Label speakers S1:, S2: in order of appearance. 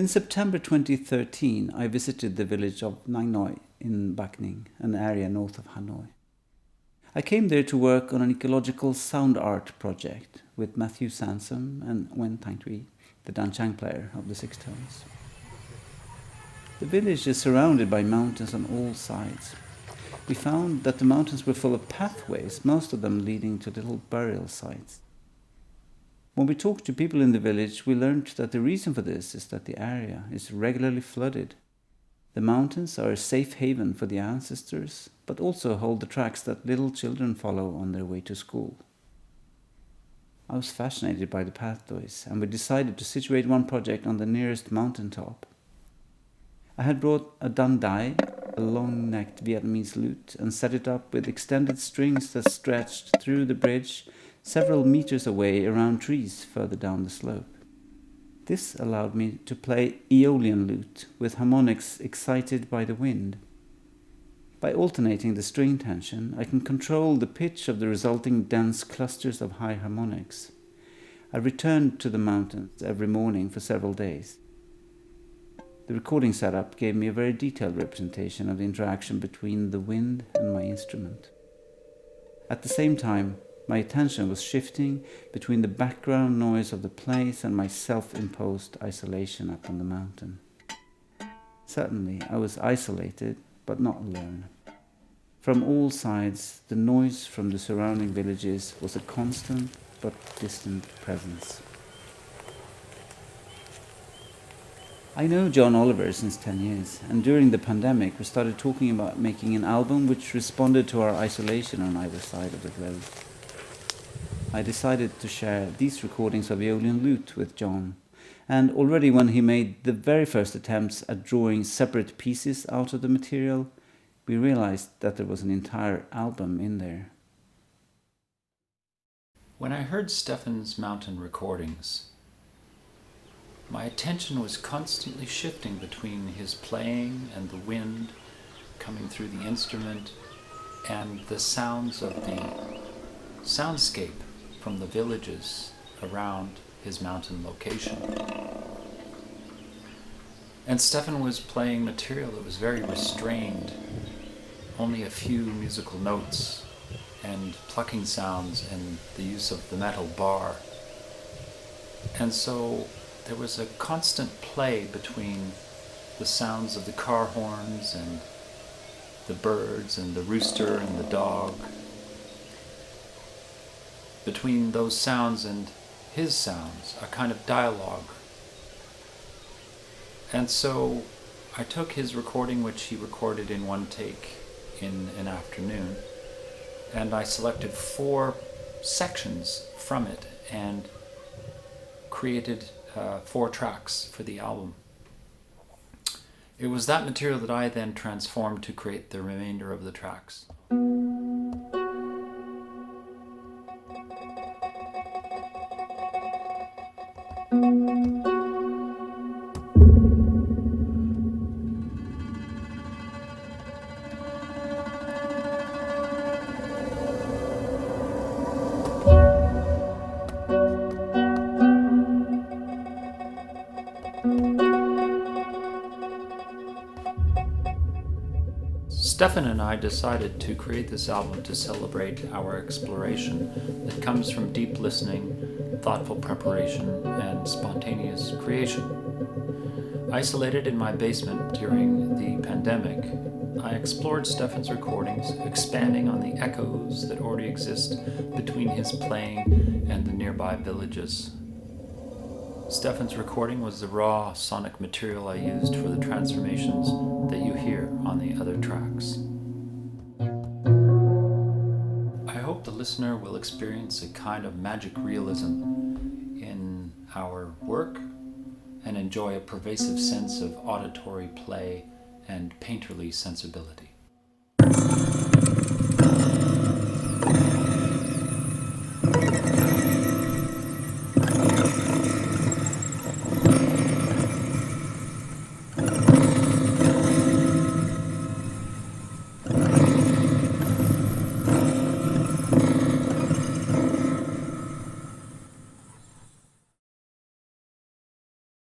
S1: In September 2013, I visited the village of Ngang Nội in Bắc Ninh, an area north of Hanoi. I came there to work on an ecological sound art project with Matthew Sansom and Wen Tang Tui, the danchang player of the Six Tones. The village is surrounded by mountains on all sides. We found that the mountains were full of pathways, most of them leading to little burial sites. When we talked to people in the village, we learned that the reason for this is that the area is regularly flooded. The mountains are a safe haven for the ancestors, but also hold the tracks that little children follow on their way to school. I was fascinated by the pathways, and we decided to situate one project on the nearest mountaintop. I had brought a dang dai, a long-necked Vietnamese lute, and set it up with extended strings that stretched through the bridge several meters away around trees further down the slope. This allowed me to play aeolian lute with harmonics excited by the wind. By alternating the string tension, I can control the pitch of the resulting dense clusters of high harmonics. I returned to the mountains every morning for several days. The recording setup gave me a very detailed representation of the interaction between the wind and my instrument. At the same time, my attention was shifting between the background noise of the place and my self-imposed isolation up on the mountain. Certainly, I was isolated, but not alone. From all sides, the noise from the surrounding villages was a constant but distant presence. I know John Oliver since 10 years, and during the pandemic we started talking about making an album which responded to our isolation on either side of the globe. I decided to share these recordings of aeolian lute with John, and already when he made the very first attempts at drawing separate pieces out of the material, we realized that there was an entire album in there.
S2: When I heard Stefan's mountain recordings, my attention was constantly shifting between his playing and the wind coming through the instrument and the sounds of the soundscape from the villages around his mountain location. And Stefan was playing material that was very restrained, only a few musical notes and plucking sounds and the use of the metal bar. And so there was a constant play between the sounds of the car horns and the birds and the rooster and the dog, between those sounds and his sounds, a kind of dialogue. And so I took his recording, which he recorded in one take in an afternoon, and I selected 4 sections from it and created 4 tracks for the album. It was that material that I then transformed to create the remainder of the tracks. Stefan and I decided to create this album to celebrate our exploration that comes from deep listening, thoughtful preparation, and spontaneous creation. Isolated in my basement during the pandemic, I explored Stefan's recordings, expanding on the echoes that already exist between his playing and the nearby villages. Stefan's recording was the raw sonic material I used for the transformations that you hear on the other tracks. I hope the listener will experience a kind of magic realism in our work and enjoy a pervasive sense of auditory play and painterly sensibility.